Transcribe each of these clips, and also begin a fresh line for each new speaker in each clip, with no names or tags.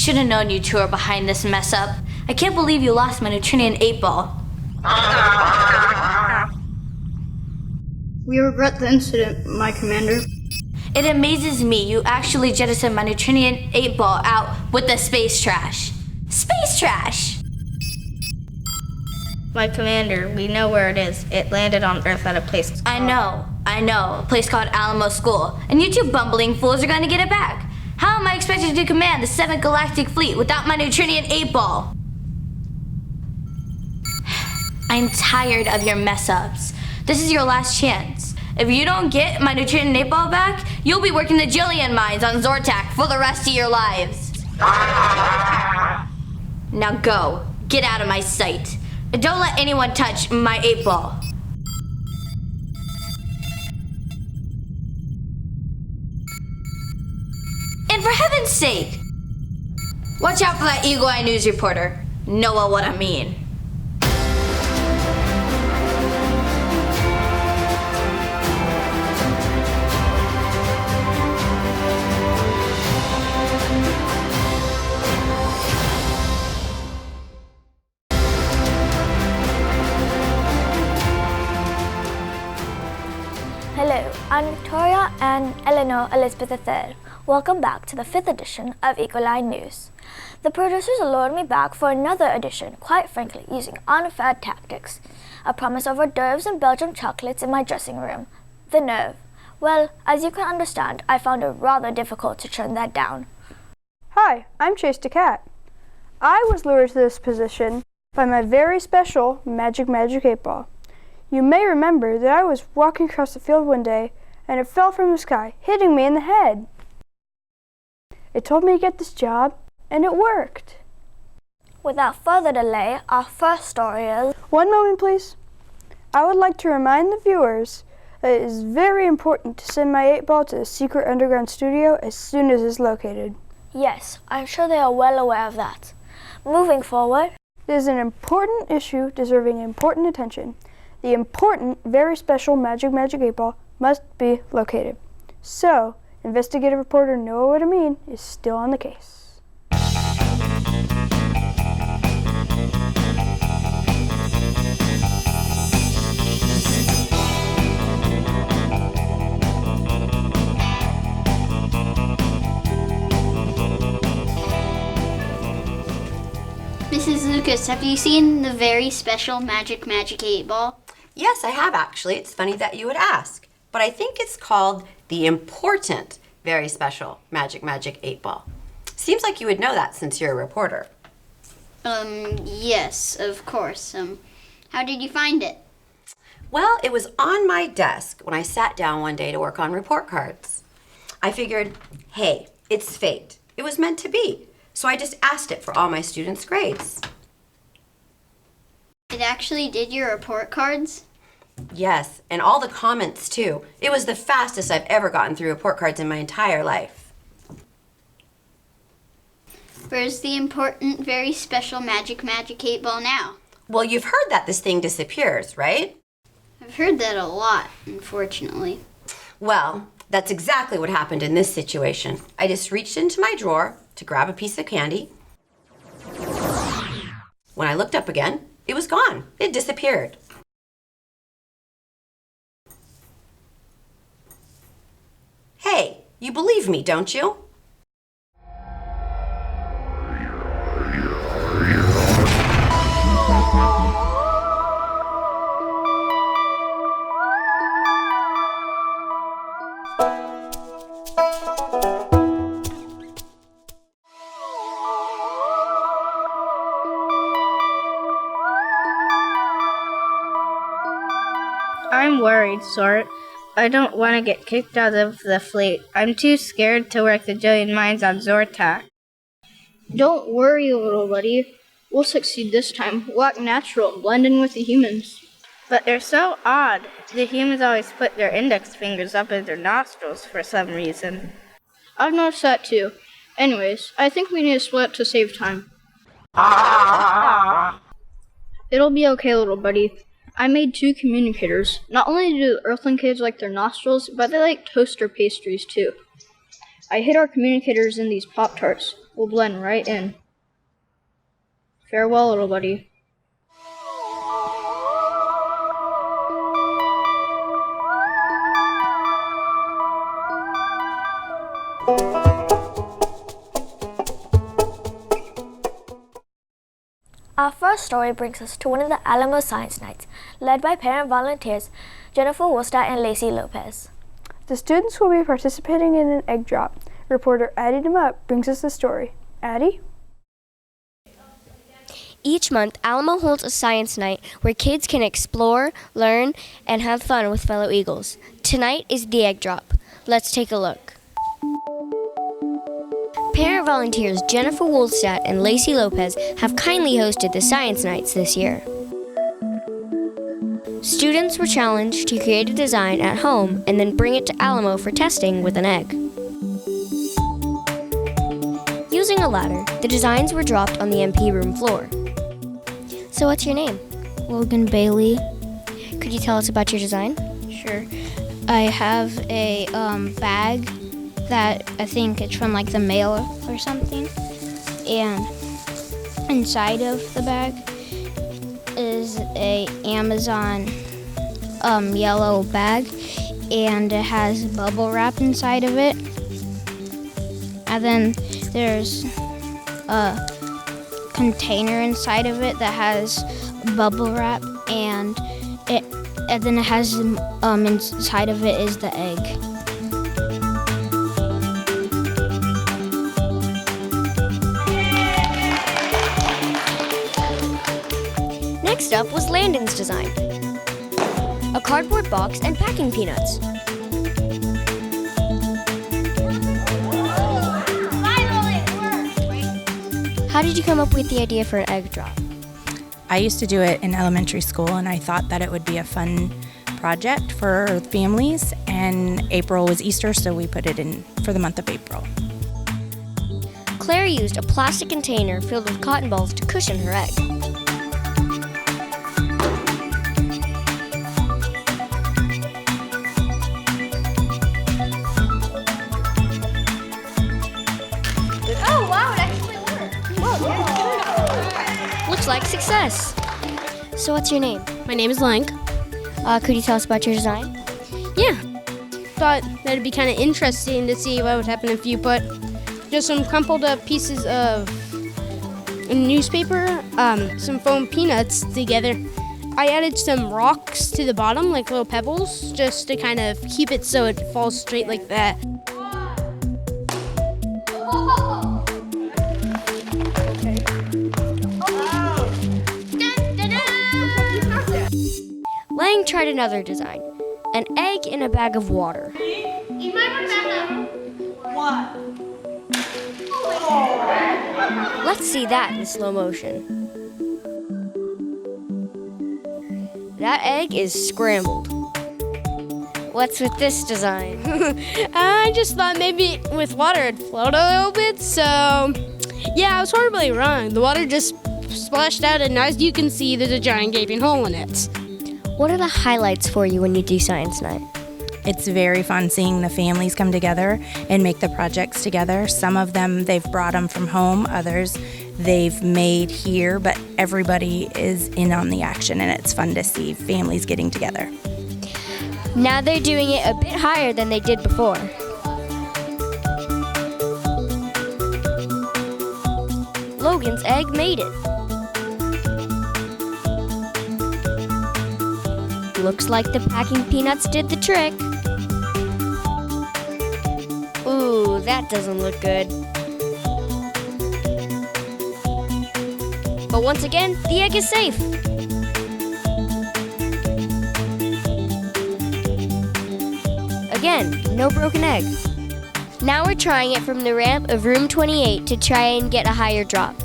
should have known you two are behind this mess up. I can't believe you lost my Neutrinian 8-ball.
We regret the incident, my commander.
It amazes me you actually jettisoned my Neutrinian 8-ball out with the space trash. Space trash!
My commander, we know where it is. It landed on Earth at a place called...
I know. A place called Alamo School. And you two bumbling fools are going to get it back. How am I expected to command the 7th Galactic Fleet without my Neutrinian 8-ball? I'm tired of your mess-ups. This is your last chance. If you don't get my Neutrinian 8-ball back, you'll be working the Jillian mines on Zortak for the rest of your lives. Now go. Get out of my sight. And don't let anyone touch my 8-ball. And for heaven's sake, watch out for that Eagle Eye News reporter. Know what I mean.
Hello, I'm Victoria and Eleanor Elizabeth III. Welcome back to the 5th edition of Eagle Eye News. The producers lured me back for another edition, quite frankly, using unfair tactics. A promise of hors d'oeuvres and Belgian chocolates in my dressing room. The nerve. Well, as you can understand, I found it rather difficult to turn that down.
Hi, I'm Dekatt. I was lured to this position by my very special Magic 8-ball. You may remember that I was walking across the field one day and it fell from the sky, hitting me in the head. It told me to get this job, and it worked.
Without further delay, our first story is...
One moment, please. I would like to remind the viewers that it is very important to send my 8-ball to the secret underground studio as soon as it's located.
Yes, I'm sure they are well aware of that. Moving forward...
It is an important issue deserving important attention. The important, very special Magic 8-ball must be located. So, investigative reporter Know What I Mean is still on the case.
Mrs. Lucas, have you seen the very special Magic 8-ball?
Yes, I have actually. It's funny that you would ask. But I think it's called the important, very special Magic 8-ball. Seems like you would know that since you're a reporter.
Yes, of course. How did you find it?
Well, it was on my desk when I sat down one day to work on report cards. I figured, hey, it's fate. It was meant to be. So I just asked it for all my students' grades.
It actually did your report cards?
Yes, and all the comments too. It was the fastest I've ever gotten through report cards in my entire life.
Where's the important, very special Magic 8-ball now?
Well, you've heard that this thing disappears, right?
I've heard that a lot, unfortunately.
Well, that's exactly what happened in this situation. I just reached into my drawer to grab a piece of candy. When I looked up again, it was gone. It disappeared. Hey, you believe me, don't you?
I'm worried, Sort. I don't want to get kicked out of the fleet. I'm too scared to work the Jillian mines on Zortak.
Don't worry, little buddy. We'll succeed this time. We'll act natural and blend in with the humans.
But they're so odd. The humans always put their index fingers up in their nostrils for some reason.
I've noticed that too. Anyways, I think we need to split to save time. It'll be okay, little buddy. I made 2 communicators. Not only do the Earthling kids like their nostrils, but they like toaster pastries too. I hid our communicators in these Pop-Tarts. will blend right in. Farewell, little buddy.
Our first story brings us to one of the Alamo Science Nights, led by parent volunteers Jennifer Wolstadt and Lacey Lopez.
The students will be participating in an egg drop. Reporter Addy Demmup brings us the story. Addy?
Each month, Alamo holds a science night where kids can explore, learn, and have fun with fellow Eagles. Tonight is the egg drop. Let's take a look. Parent volunteers Jennifer Wolstadt and Lacey Lopez have kindly hosted the science nights this year. Students were challenged to create a design at home and then bring it to Alamo for testing with an egg. Using a ladder, the designs were dropped on the MP room floor. So what's your name?
Logan Bailey.
Could you tell us about your design?
Sure. I have a bag that I think it's from like the mail or something. And inside of the bag is a Amazon yellow bag, and it has bubble wrap inside of it. And then there's a container inside of it that has bubble wrap, and then it has inside of it is the egg.
Next up was Landon's design. A cardboard box and packing peanuts. How did you come up with the idea for an egg drop?
I used to do it in elementary school, and I thought that it would be a fun project for families, and April was Easter, so we put it in for the month of April.
Claire used a plastic container filled with cotton balls to cushion her egg.
Oh, wow, it actually worked.
Looks like success. So what's your name?
My name is Lank.
Could you tell us about your design?
Yeah. Thought that'd be kind of interesting to see what would happen if you put just some crumpled up pieces of newspaper, some foam peanuts together. I added some rocks to the bottom, like little pebbles, just to kind of keep it so it falls straight like that.
Lang tried another design, an egg in a bag of water. Let's see that in slow motion. That egg is scrambled. What's with this design?
I just thought maybe with water it'd float a little bit, so yeah, I was horribly wrong. The water just splashed out, and as you can see, there's a giant gaping hole in it.
What are the highlights for you when you do science night?
It's very fun seeing the families come together and make the projects together. Some of them, they've brought them from home. Others, they've made here, but everybody is in on the action, and it's fun to see families getting together.
Now they're doing it a bit higher than they did before. Logan's egg made it. Looks like the packing peanuts did the trick. Ooh, that doesn't look good. But once again, the egg is safe. Again, no broken egg. Now we're trying it from the ramp of room 28 to try and get a higher drop.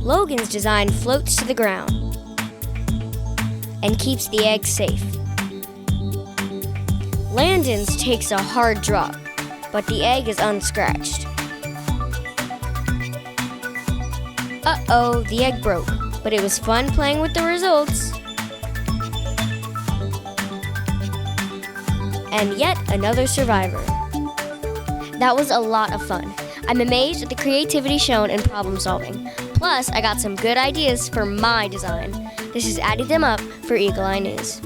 Logan's design floats to the ground and keeps the egg safe. Landon's takes a hard drop, but the egg is unscratched. Uh-oh, the egg broke, but it was fun playing with the results. And yet another survivor. That was a lot of fun. I'm amazed at the creativity shown in problem solving. Plus, I got some good ideas for my design. This is Addy Demmup for Eagle Eye News.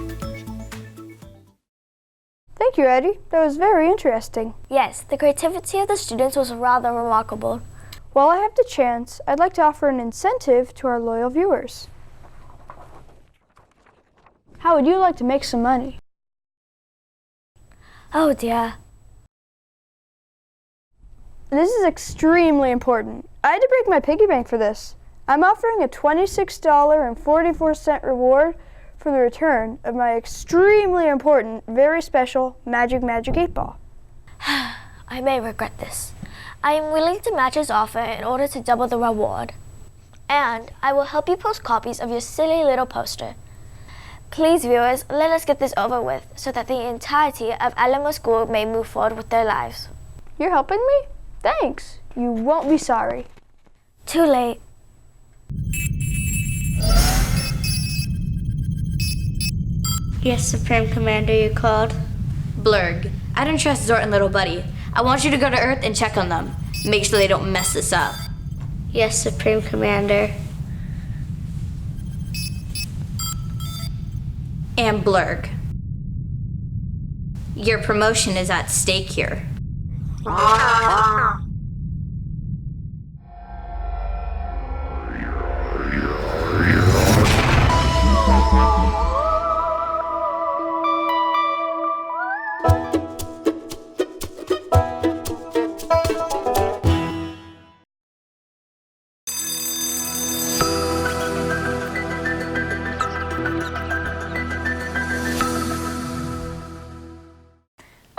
Thank you, Addy. That was very interesting.
Yes, the creativity of the students was rather remarkable.
While I have the chance, I'd like to offer an incentive to our loyal viewers. How would you like to make some money?
Oh dear.
This is extremely important. I had to break my piggy bank for this. I'm offering a $26.44 reward for the return of my extremely important, very special Magic 8 Ball.
I may regret this. I am willing to match his offer in order to double the reward. And I will help you post copies of your silly little poster. Please, viewers, let us get this over with so that the entirety of Alamo School may move forward with their lives.
You're helping me? Thanks. You won't be sorry.
Too late.
Yes, Supreme Commander, you called?
Blurg, I don't trust Zort and Little Buddy. I want you to go to Earth and check on them. Make sure they don't mess this up.
Yes, Supreme Commander.
And Blurg, your promotion is at stake here.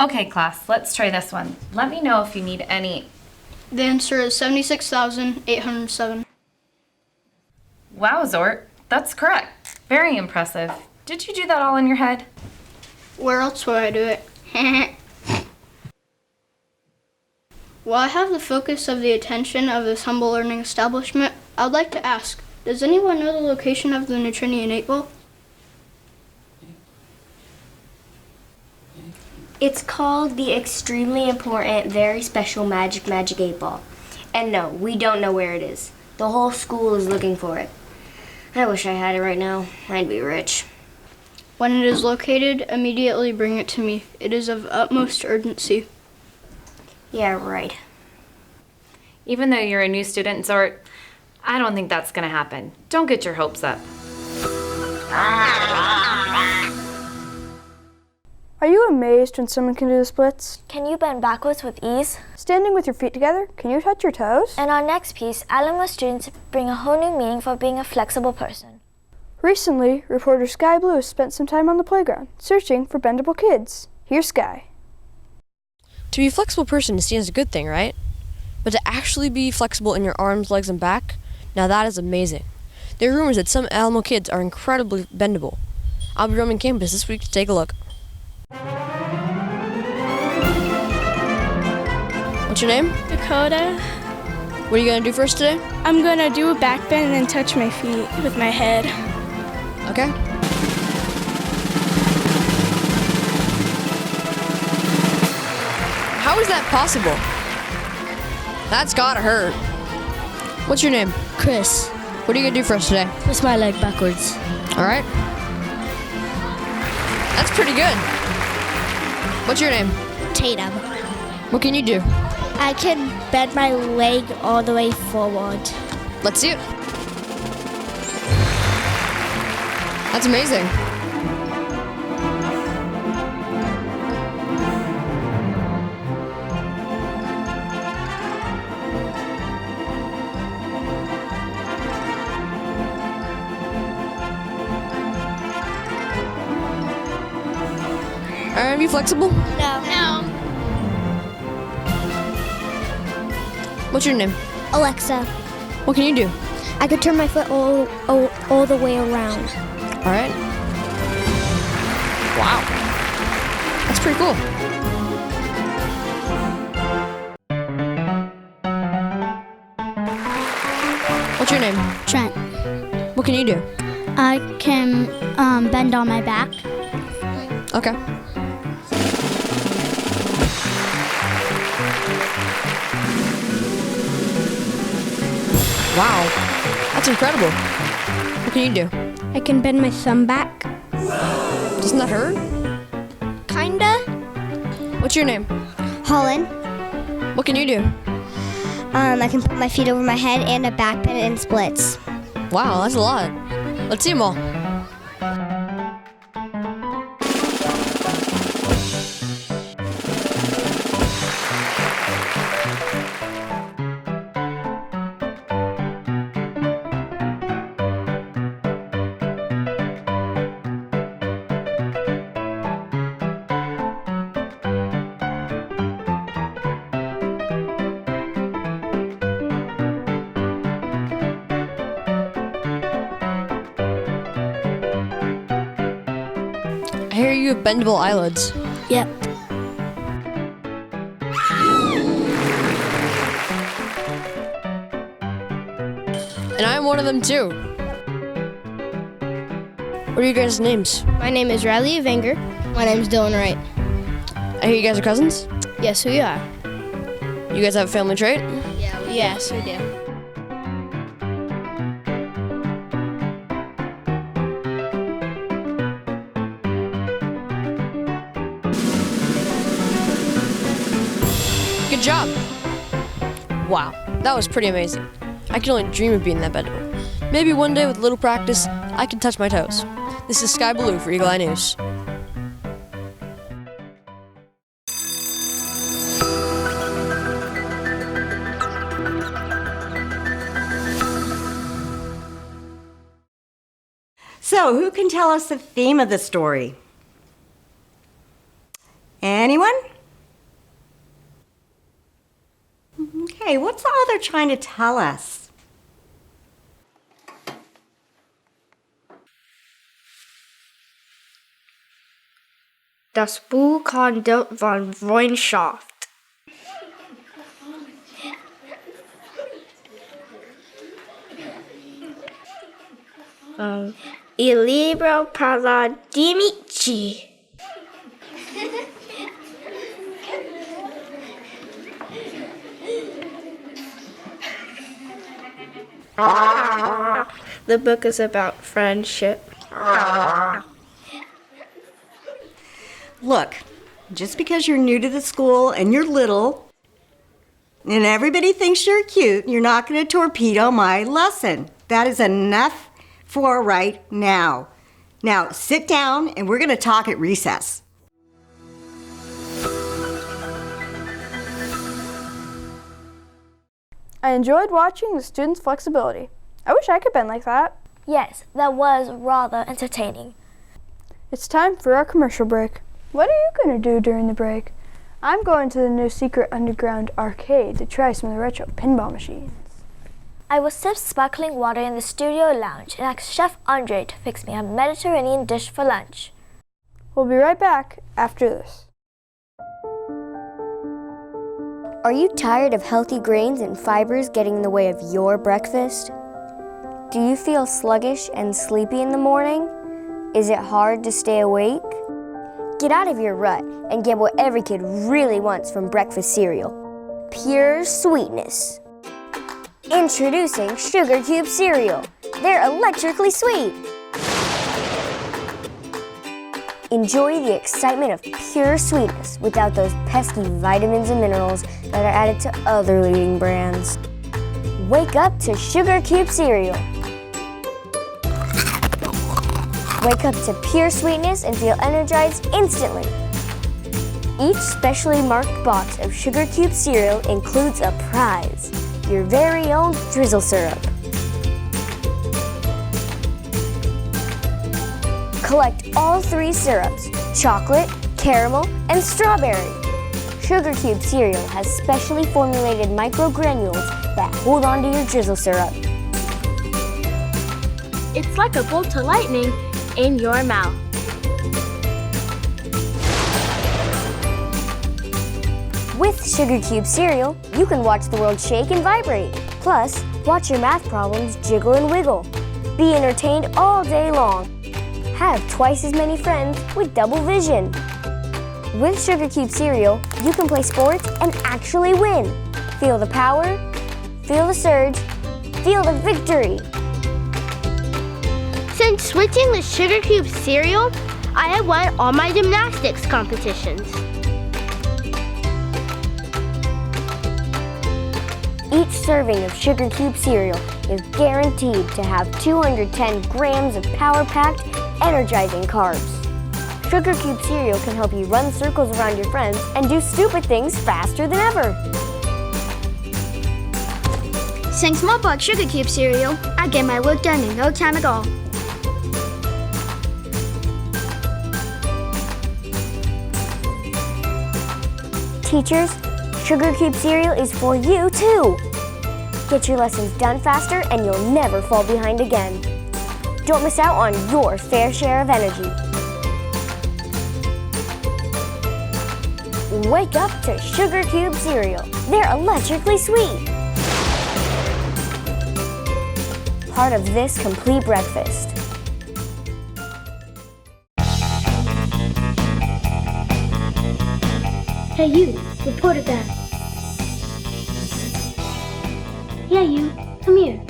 Okay, class, let's try this one. Let me know if you need any.
The answer is 76,807.
Wow, Zort, that's correct. Very impressive. Did you do that all in your head?
Where else would I do it? While I have the focus of the attention of this humble learning establishment, I would like to ask, does anyone know the location of the Neutrinian 8 Ball?
It's called the extremely important, very special Magic 8 Ball. And no, we don't know where it is. The whole school is looking for it. I wish I had it right now. I'd be rich.
When it is located, immediately bring it to me. It is of utmost urgency.
Yeah, right.
Even though you're a new student, Zort, I don't think that's gonna happen. Don't get your hopes up.
Are you amazed when someone can do the splits?
Can you bend backwards with ease?
Standing with your feet together, can you touch your toes?
In our next piece, Alamo students bring a whole new meaning for being a flexible person.
Recently, reporter Skye Blou spent some time on the playground, searching for bendable kids. Here's Skye.
To be a flexible person is seen as a good thing, right? But to actually be flexible in your arms, legs, and back, now that is amazing. There are rumors that some Alamo kids are incredibly bendable. I'll be roaming campus this week to take a look. What's your name?
Dakota.
What are you gonna do first today?
I'm gonna do a back bend and then touch my feet with my head.
Okay. How is that possible? That's gotta hurt. What's your name?
Chris.
What are you gonna do for us today?
Twist my leg backwards.
All right. That's pretty good. What's your name?
Tatum.
What can you do?
I can bend my leg all the way forward.
Let's see it. That's amazing. Are you flexible?
No.
What's your name?
Alexa.
What can you do?
I could turn my foot all the way around.
All right. Wow. That's pretty cool. What's your name?
Trent.
What can you do?
I can bend on my back.
Okay. Wow, that's incredible. What can you do?
I can bend my thumb back.
Doesn't that hurt?
Kinda.
What's your name?
Holland.
What can you do?
I can put my feet over my head and a back bend in splits.
Wow, that's a lot. Let's see them all. I hear you have bendable eyelids.
Yep.
And I'm one of them too. What are you guys' names?
My name is Riley Evanger. My name is Dylan Wright.
I hear you guys are cousins?
Yes, we are.
You guys have a family trait?
Yes, we do.
Good job. Wow, that was pretty amazing. I can only dream of being that bendable. Maybe one day with a little practice, I can touch my toes. This is Skye Blou for Eagle Eye News.
So, who can tell us the theme of the story? Anyone? Okay, what's the author trying to tell us?
Das Buch handelt von Freundschaft. Il libro parla di amici. The book is about friendship.
Look, just because you're new to the school and you're little, and everybody thinks you're cute, you're not going to torpedo my lesson. That is enough for right now. Now, sit down and we're going to talk at recess.
I enjoyed watching the students' flexibility. I wish I could bend like that.
Yes, that was rather entertaining.
It's time for our commercial break. What are you going to do during the break? I'm going to the new secret underground arcade to try some of the retro pinball machines.
I will sip sparkling water in the studio lounge and ask Chef Andre to fix me a Mediterranean dish for lunch.
We'll be right back after this.
Are you tired of healthy grains and fibers getting in the way of your breakfast? Do you feel sluggish and sleepy in the morning? Is it hard to stay awake? Get out of your rut and get what every kid really wants from breakfast cereal. Pure sweetness. Introducing Sugar Cube cereal. They're electrically sweet. Enjoy the excitement of pure sweetness without those pesky vitamins and minerals that are added to other leading brands. Wake up to Sugar Cube cereal. Wake up to pure sweetness and feel energized instantly. Each specially marked box of Sugar Cube cereal includes a prize, your very own drizzle syrup. Collect all 3 syrups, chocolate, caramel, and strawberry. Sugar Cube cereal has specially formulated microgranules that hold on to your drizzle syrup.
It's like a bolt of lightning in your mouth.
With Sugar Cube cereal, you can watch the world shake and vibrate. Plus, watch your math problems jiggle and wiggle. Be entertained all day long. Have twice as many friends with double vision. With Sugar Cube cereal, you can play sports and actually win. Feel the power, feel the surge, steal the victory.
Since switching to Sugar Cube cereal, I have won all my gymnastics competitions.
Each serving of Sugar Cube cereal is guaranteed to have 210 grams of power-packed, energizing carbs. Sugar Cube cereal can help you run circles around your friends and do stupid things faster than ever.
Since small box Sugar Cube cereal, I get my work done in no time at all.
Teachers, Sugar Cube cereal is for you too. Get your lessons done faster and you'll never fall behind again. Don't miss out on your fair share of energy. Wake up to Sugar Cube cereal. They're electrically sweet. Part of this complete breakfast.
Hey you, reporter guy. Yeah you, come here.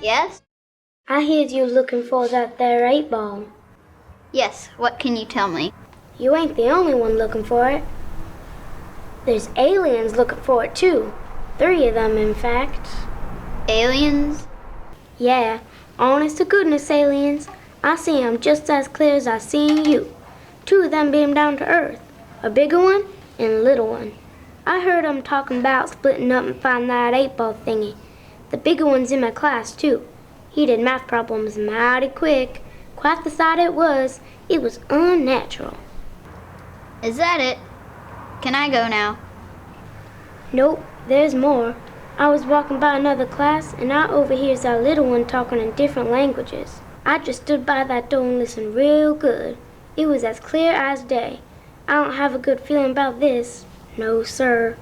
Yes?
I heard you looking for that there 8-ball.
Yes, what can you tell me?
You ain't the only one looking for it. There's aliens looking for it too. 3 of them, in fact.
Aliens?
Yeah, honest to goodness aliens. I see 'em just as clear as I seen you. 2 of them beamed down to Earth. A bigger one and a little one. I heard 'em talking about splitting up and finding that 8-ball thingy. The bigger one's in my class too. He did math problems mighty quick. Quite the sight it was. It was unnatural.
Is that it? Can I go now?
Nope, there's more. I was walking by another class and I overhears that little one talking in different languages. I just stood by that door and listened real good. It was as clear as day. I don't have a good feeling about this. No, sir.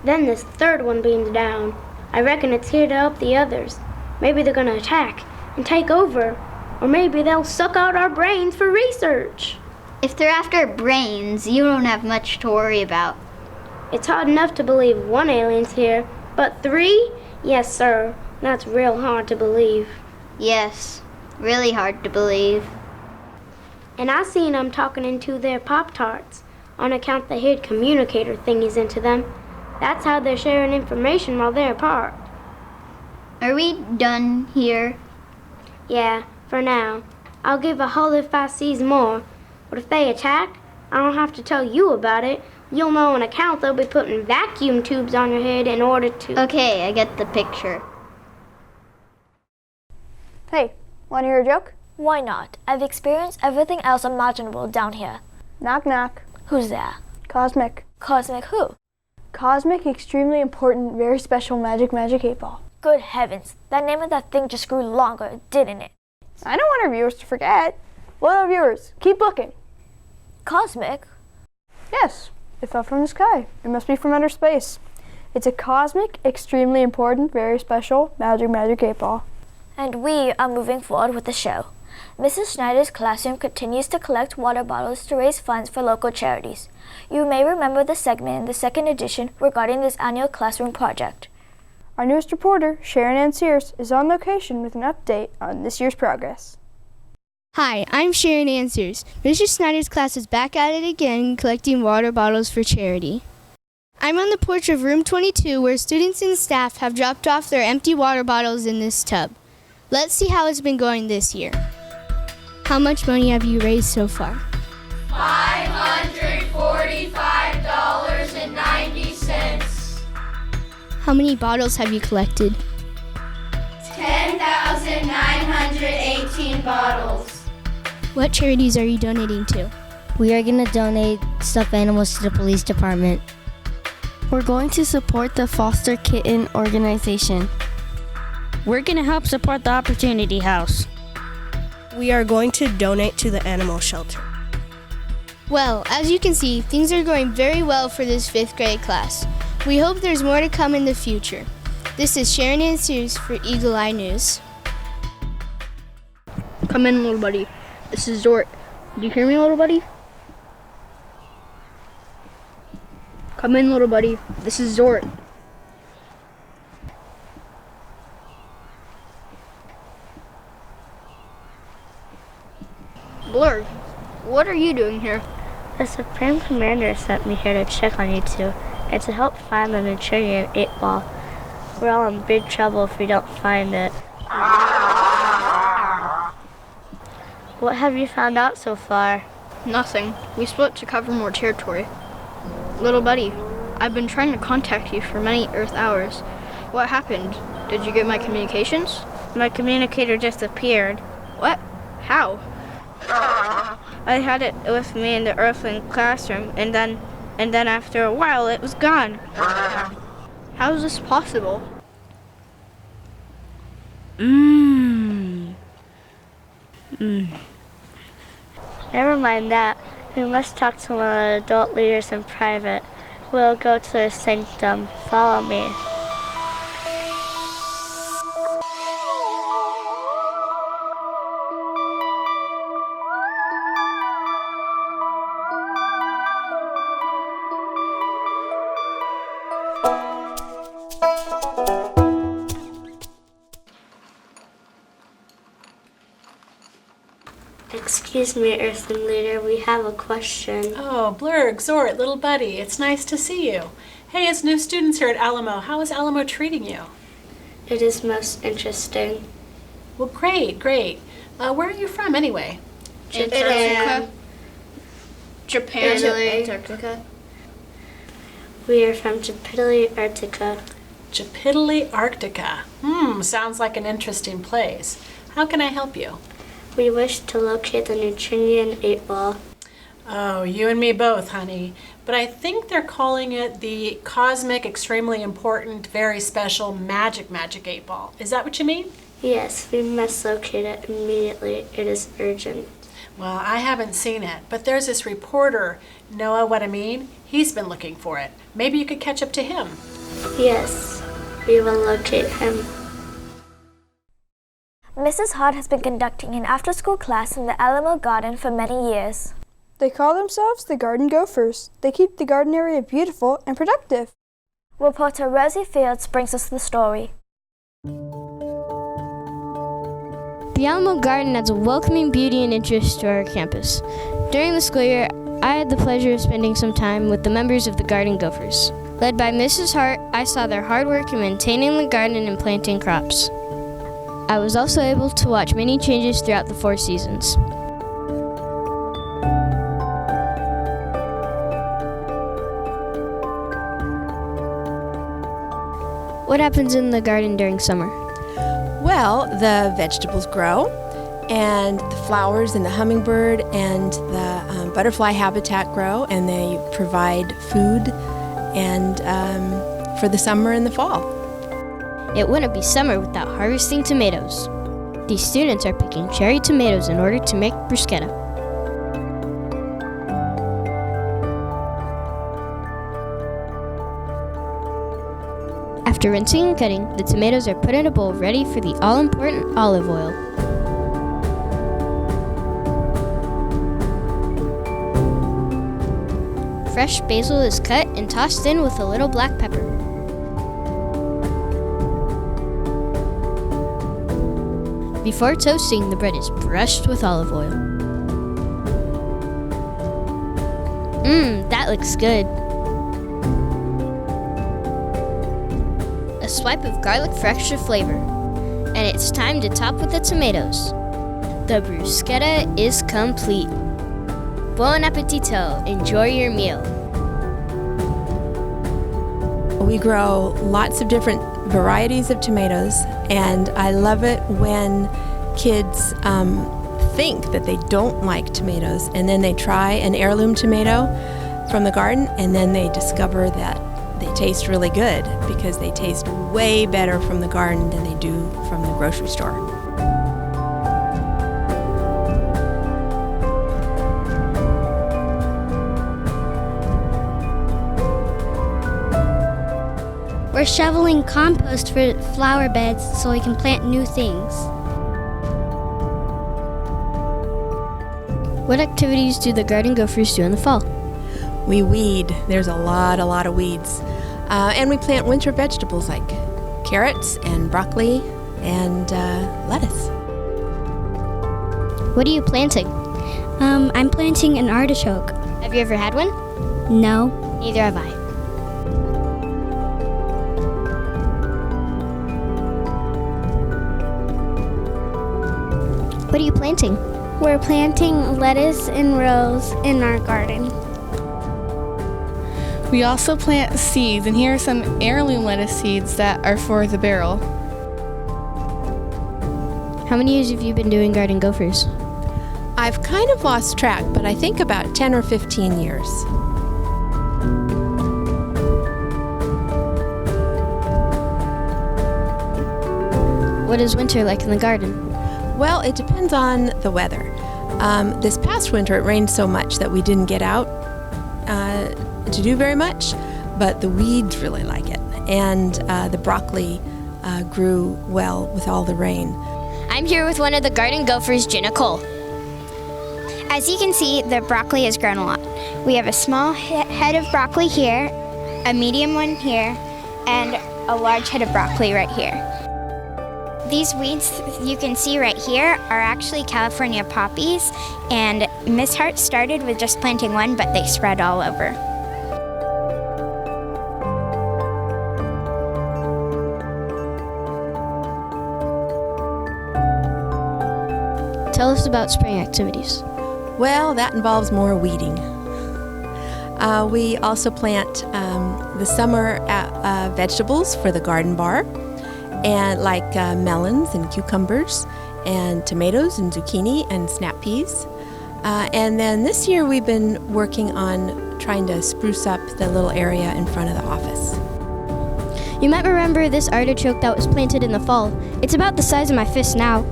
Then this 3rd one beamed down. I reckon it's here to help the others. Maybe they're gonna attack and take over. Or maybe they'll suck out our brains for research.
If they're after brains, you don't have much to worry about.
It's hard enough to believe 1 alien's here, but 3? Yes, sir. That's real hard to believe.
Yes, really hard to believe.
And I seen 'em talking into their Pop-Tarts on account they hid communicator thingies into them. That's how they're sharing information while they're apart.
Are we done here?
Yeah, for now. I'll give a holler if I sees more. But if they attack, I don't have to tell you about it. You'll know on account they'll be putting vacuum tubes on your head in order to...
Okay, I get the picture.
Hey, want to hear a joke?
Why not? I've experienced everything else imaginable down here.
Knock knock.
Who's there?
Cosmic.
Cosmic who?
Cosmic, extremely important, very special magic 8-ball.
Good heavens, that name of that thing just grew longer, didn't it?
I don't want our viewers to forget. Well, viewers, keep looking.
Cosmic?
Yes, it fell from the sky. It must be from outer space. It's a cosmic, extremely important, very special magic 8-ball.
And we are moving forward with the show. Mrs. Schneider's classroom continues to collect water bottles to raise funds for local charities. You may remember the segment in the 2nd edition regarding this annual classroom project.
Our newest reporter, Sharon Ann Sears, is on location with an update on this year's progress.
Hi, I'm Sharon Ann Sears. Mrs. Snyder's class is back at it again, collecting water bottles for charity. I'm on the porch of room 22 where students and staff have dropped off their empty water bottles in this tub. Let's see how it's been going this year. How much money have you raised so far?
$545.90.
How many bottles have you collected?
10,918 bottles.
What charities are you donating to?
We are going to donate stuffed animals to the police department.
We're going to support the foster kitten organization.
We're going to help support the Opportunity House.
We are going to donate to the animal shelter.
Well, as you can see, things are going very well for this 5th grade class. We hope there's more to come in the future. This is Sharon Ann Sears for Eagle Eye News.
Come in, little buddy. This is Zort. Do you hear me, little buddy? Come in, little buddy. This is Zort. Blur, what are you doing here?
The Supreme Commander sent me here to check on you two and to help find the Neutronian 8-ball. We're all in big trouble if we don't find it. What have you found out so far?
Nothing. We split to cover more territory. Little buddy, I've been trying to contact you for many Earth hours. What happened? Did you get my communications?
My communicator just appeared.
What? How?
I had it with me in the Earthling classroom, and then after a while it was gone.
How is this possible?
Never mind that. We must talk to one of the adult leaders in private. We'll go to their sanctum. Follow me. Excuse me, Earthling Leader, we have a question.
Oh, Blurg, Zort, little buddy, it's nice to see you. Hey, as new students here at Alamo, how is Alamo treating you?
It is most interesting.
Well, great. Where are you from, anyway?
Japan.
Antarctica.
We are from Japitali, Arctica.
Japitali, Arctica. Sounds like an interesting place. How can I help you?
We wish to locate the Neutronian 8-ball.
Oh, you and me both, honey. But I think they're calling it the cosmic, extremely important, very special magic 8-ball. Is that what you mean?
Yes, we must locate it immediately. It is urgent.
Well, I haven't seen it, but there's this reporter, Noah what I mean? He's been looking for it. Maybe you could catch up to him.
Yes, we will locate him.
Mrs. Hart has been conducting an after-school class in the Alamo Garden for many years.
They call themselves the Garden Gophers. They keep the garden area beautiful and productive.
Reporter Rosie Fields brings us the story.
The Alamo Garden adds a welcoming beauty and interest to our campus. During the school year, I had the pleasure of spending some time with the members of the Garden Gophers. Led by Mrs. Hart, I saw their hard work in maintaining the garden and planting crops. I was also able to watch many changes throughout the 4 seasons. What happens in the garden during summer?
Well, the vegetables grow, and the flowers and the hummingbird and the butterfly habitat grow, and they provide food and for the summer and the fall.
It wouldn't be summer without harvesting tomatoes. These students are picking cherry tomatoes in order to make bruschetta. After rinsing and cutting, the tomatoes are put in a bowl ready for the all-important olive oil. Fresh basil is cut and tossed in with a little black pepper. Before toasting, the bread is brushed with olive oil. That looks good. A swipe of garlic for extra flavor. And it's time to top with the tomatoes. The bruschetta is complete. Buon appetito! Enjoy your meal.
We grow lots of different varieties of tomatoes, and I love it when kids think that they don't like tomatoes, and then they try an heirloom tomato from the garden, and then they discover that they taste really good because they taste way better from the garden than they do from the grocery store.
We're shoveling compost for flower beds so we can plant new things.
What activities do the Garden Gophers do in the fall?
We weed. There's a lot of weeds. And we plant winter vegetables like carrots and broccoli and lettuce.
What are you planting?
I'm planting an artichoke.
Have you ever had one?
No.
Neither have I. What are you planting?
We're planting lettuce in rows in our garden.
We also plant seeds, and here are some heirloom lettuce seeds that are for the barrel.
How many years have you been doing Garden Gophers?
I've kind of lost track, but I think about 10 or 15 years.
What is winter like in the garden?
Well, it depends on the weather. This past winter it rained so much that we didn't get out to do very much, but the weeds really like it. And the broccoli grew well with all the rain.
I'm here with one of the Garden Gophers, Nicole. As you can see, the broccoli has grown a lot. We have a small head of broccoli here, a medium one here, and a large head of broccoli right here. These weeds you can see right here are actually California poppies, and Miss Hart started with just planting one, but they spread all over.
Tell us about spring activities.
Well, that involves more weeding. We also plant the summer vegetables for the garden bar, and like melons and cucumbers and tomatoes and zucchini and snap peas. And then this year we've been working on trying to spruce up the little area in front of the office.
You might remember this artichoke that was planted in the fall. It's about the size of my fist now.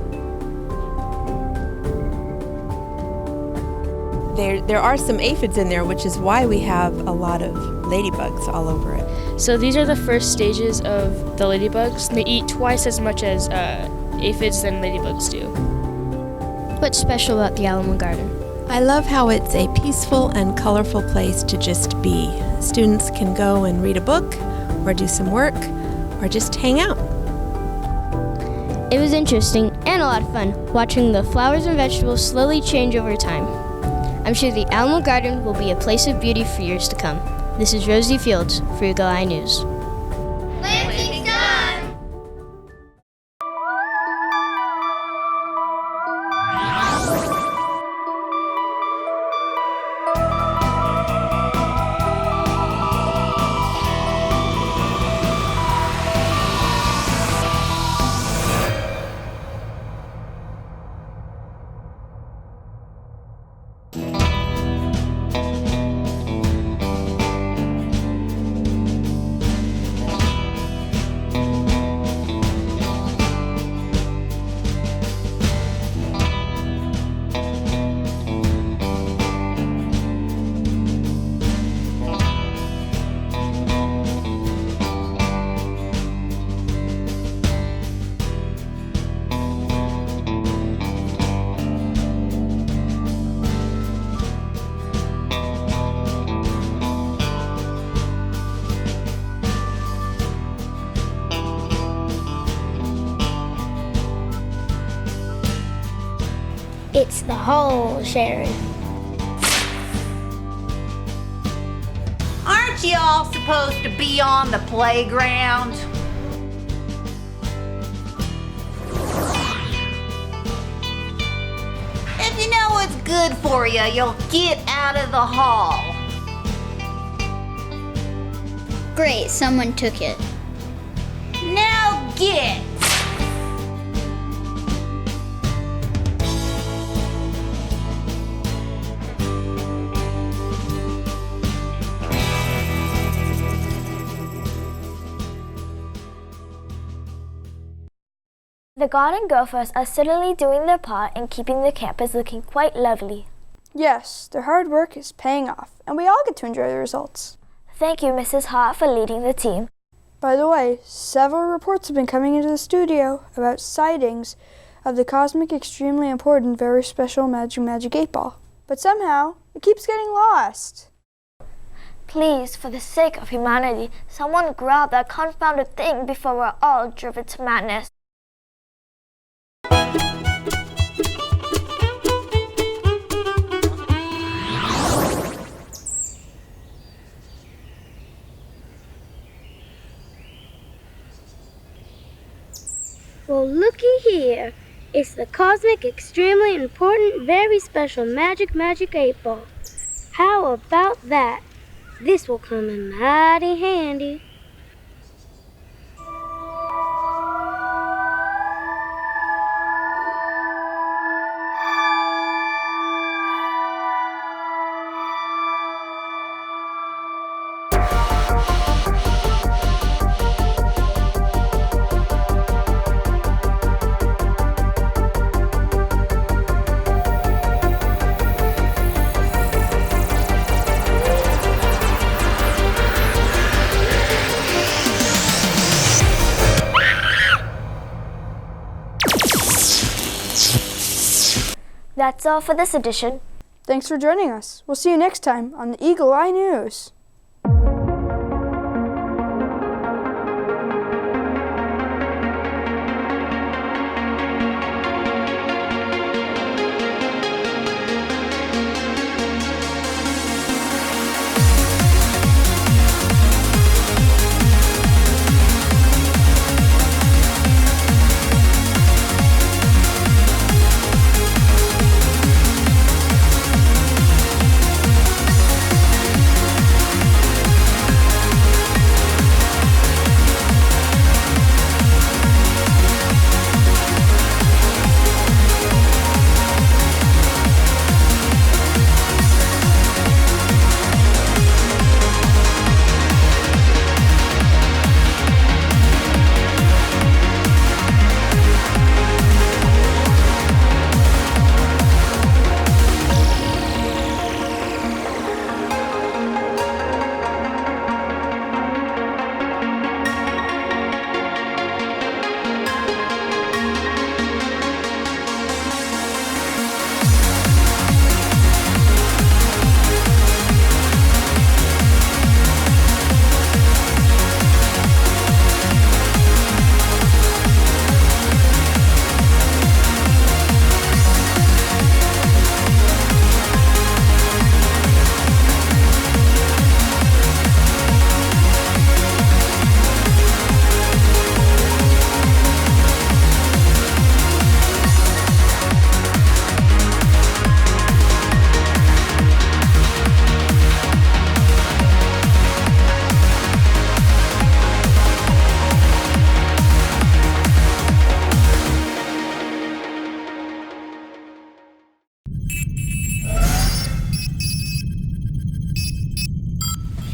There are some aphids in there, which is why we have a lot of ladybugs all over it.
So these are the first stages of the ladybugs. They eat twice as much as aphids than ladybugs do.
What's special about the Alamo Garden?
I love how it's a peaceful and colorful place to just be. Students can go and read a book, or do some work, or just hang out.
It was interesting and a lot of fun watching the flowers and vegetables slowly change over time. I'm sure the Alamo Garden will be a place of beauty for years to come. This is Rosie Fields for Eagle Eye News.
Planting's done!
It's the hole, Sharon.
Aren't you all supposed to be on the playground? If you know what's good for you, you'll get out of the hall.
Great, someone took it.
Now get!
The Garden Gophers are certainly doing their part in keeping the campus looking quite lovely.
Yes, their hard work is paying off, and we all get to enjoy the results.
Thank you, Mrs. Hart, for leading the team.
By the way, several reports have been coming into the studio about sightings of the cosmic, extremely important, very special Magic 8 Ball. But somehow, it keeps getting lost.
Please, for the sake of humanity, someone grab that confounded thing before we're all driven to madness.
Well, looky here. It's the cosmic, extremely important, very special magic 8 ball. How about that? This will come in mighty handy.
That's all for this edition.
Thanks for joining us. We'll see you next time on the Eagle Eye News.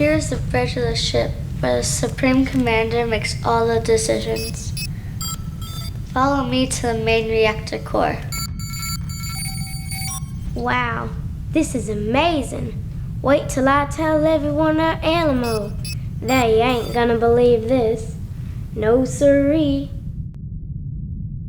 Here is the bridge of the ship where the Supreme Commander makes all the decisions. Follow me to the main reactor core. Wow, this is amazing. Wait till I tell everyone at Alamo. They ain't gonna believe this. No siree.